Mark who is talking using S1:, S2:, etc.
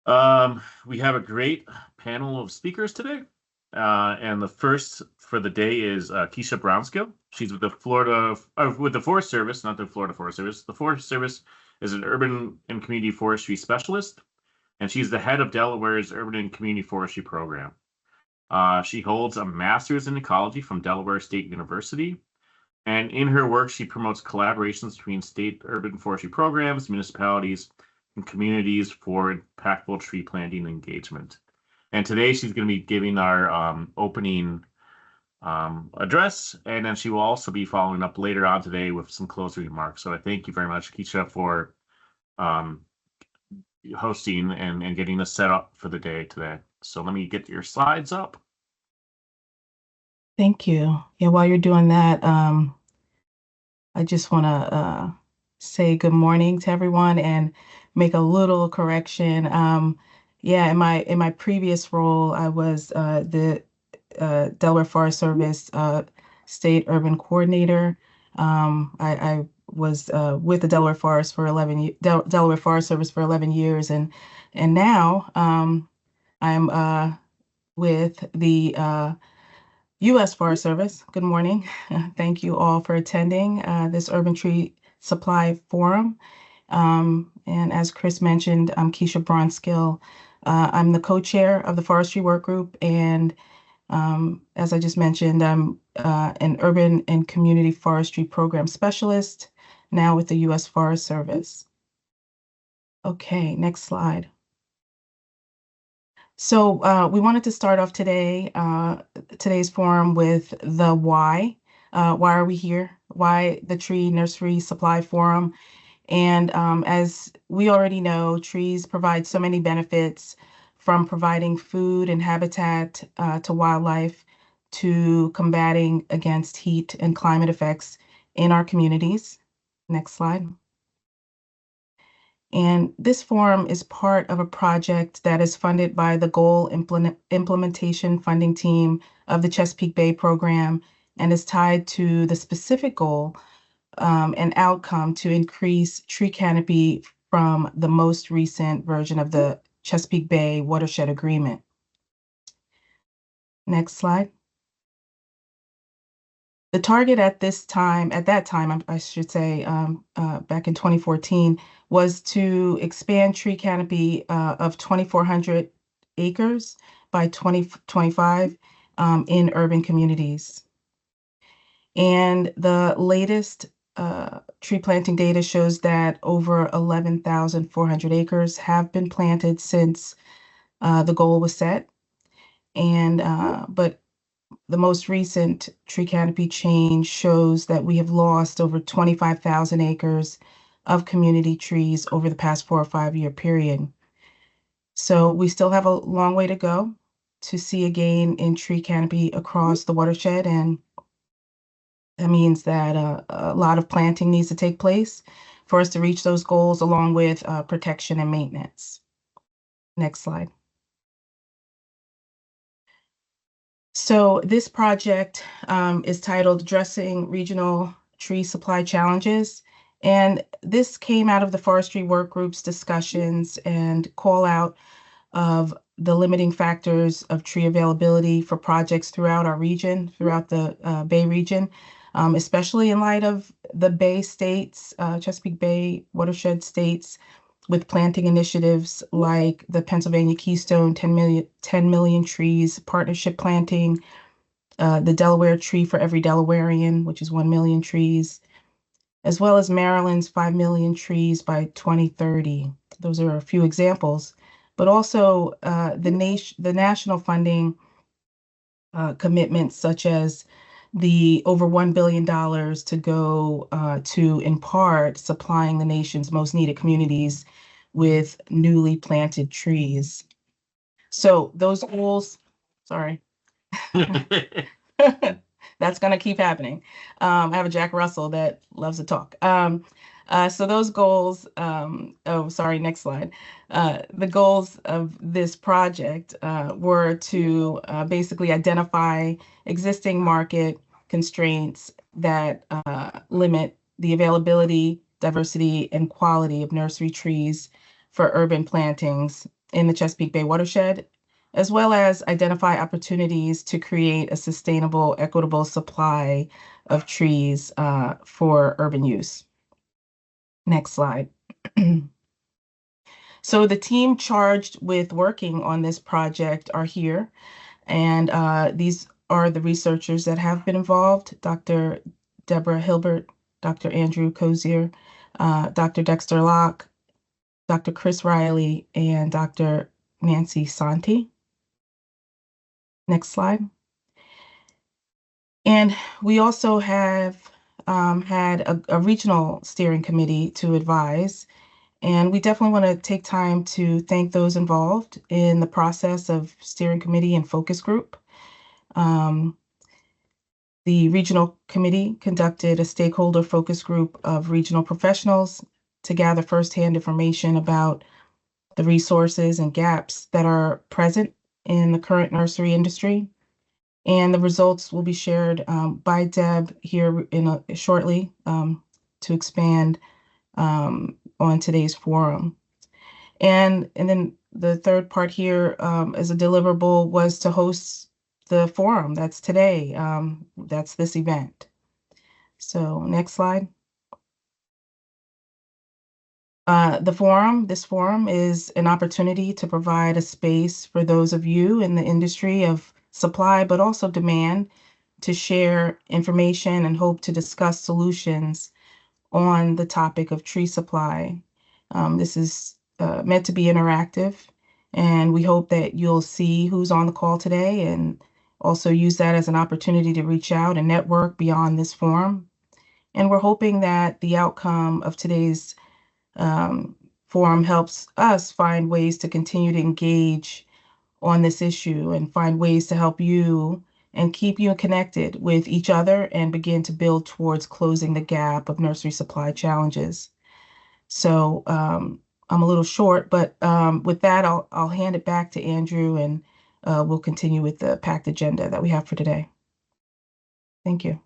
S1: We have a great panel of speakers today. And the first for the day is Kesha Braunskill. She's with the Forest Service, not the Florida Forest Service. The Forest Service is an urban and community forestry specialist, and she's the head of Delaware's urban and community forestry program. She holds a master's in ecology from Delaware State University. And in her work, she promotes collaborations between state urban forestry programs, municipalities, and communities for impactful tree planting engagement. And today she's going to be giving our opening address, and then she will also be following up later on today with some closing remarks. So I thank you very much, Kesha, for hosting and getting us set up for the day today. So let me get your slides up.
S2: Thank you. Yeah, while you're doing that, I just want to say good morning to everyone and make a little correction. Yeah, in my previous role, I was the Delaware Forest Service State Urban Coordinator. I was with the Delaware Forest for Delaware Forest Service for 11 years, and now I'm with the U.S. Forest Service. Good morning. Thank you all for attending this Urban Tree Supply Forum. And as Chris mentioned, I'm Kesha Braunskill. I'm the co-chair of the Forestry Work Group, and as I just mentioned, I'm an urban and community forestry program specialist, now with the U.S. Forest Service. Okay, next slide. So we wanted to start off today's forum with the why. Why are we here? Why the Tree Nursery Supply Forum? And as we already know, trees provide so many benefits, from providing food and habitat to wildlife, to combating against heat and climate effects in our communities. Next slide. And this forum is part of a project that is funded by the Goal Implementation Funding Team of the Chesapeake Bay Program, and is tied to the specific goal and outcome to increase tree canopy from the most recent version of the Chesapeake Bay Watershed Agreement. Next slide. The target at that time, I should say, back in 2014, was to expand tree canopy of 2,400 acres by 2025 in urban communities. And the latest tree planting data shows that over 11,400 acres have been planted since the goal was set. And but the most recent tree canopy change shows that we have lost over 25,000 acres of community trees over the past 4 or 5 year period. So we still have a long way to go to see a gain in tree canopy across the watershed, and that means that a lot of planting needs to take place for us to reach those goals, along with protection and maintenance. Next slide. So this project is titled Addressing Regional Tree Supply Challenges. And this came out of the Forestry Work Group's discussions and call out of the limiting factors of tree availability for projects throughout our region, throughout the Bay region, especially in light of the Bay states, Chesapeake Bay watershed states, with planting initiatives like the Pennsylvania Keystone 10 million trees partnership planting, the Delaware Tree for Every Delawarean, which is 1 million trees, as well as Maryland's 5 million trees by 2030. Those are a few examples, but also the national funding commitments, such as the over $1 billion to go to, in part, supplying the nation's most needed communities with newly planted trees. So those goals, sorry. That's going to keep happening. I have a Jack Russell that loves to talk. So those goals, oh, sorry, next slide. The goals of this project were to basically identify existing market constraints that limit the availability, diversity, and quality of nursery trees for urban plantings, in the Chesapeake Bay watershed, as well as identify opportunities to create a sustainable, equitable supply of trees for urban use. Next slide. So the team charged with working on this project are here, and these are the researchers that have been involved: Dr. Deborah Hilbert, Dr. Andrew Cozier, Dr. Dexter Locke, Dr. Chris Riley, and Dr. Nancy Santi. Next slide. And we also have had a regional steering committee to advise. And we definitely want to take time to thank those involved in the process of steering committee and focus group. The regional committee conducted a stakeholder focus group of regional professionals to gather firsthand information about the resources and gaps that are present in the current nursery industry. And the results will be shared by Deb here shortly to expand on today's forum. And then the third part here as a deliverable was to host the forum. That's today. That's this event. So next slide. This forum is an opportunity to provide a space for those of you in the industry of supply, but also demand, to share information and hope to discuss solutions on the topic of tree supply. This is meant to be interactive, and we hope that you'll see who's on the call today and also use that as an opportunity to reach out and network beyond this forum. And we're hoping that the outcome of today's forum helps us find ways to continue to engage on this issue and find ways to help you and keep you connected with each other and begin to build towards closing the gap of nursery supply challenges. So I'm a little short, but with that, I'll hand it back to Andrew, and we'll continue with the packed agenda that we have for today. Thank you.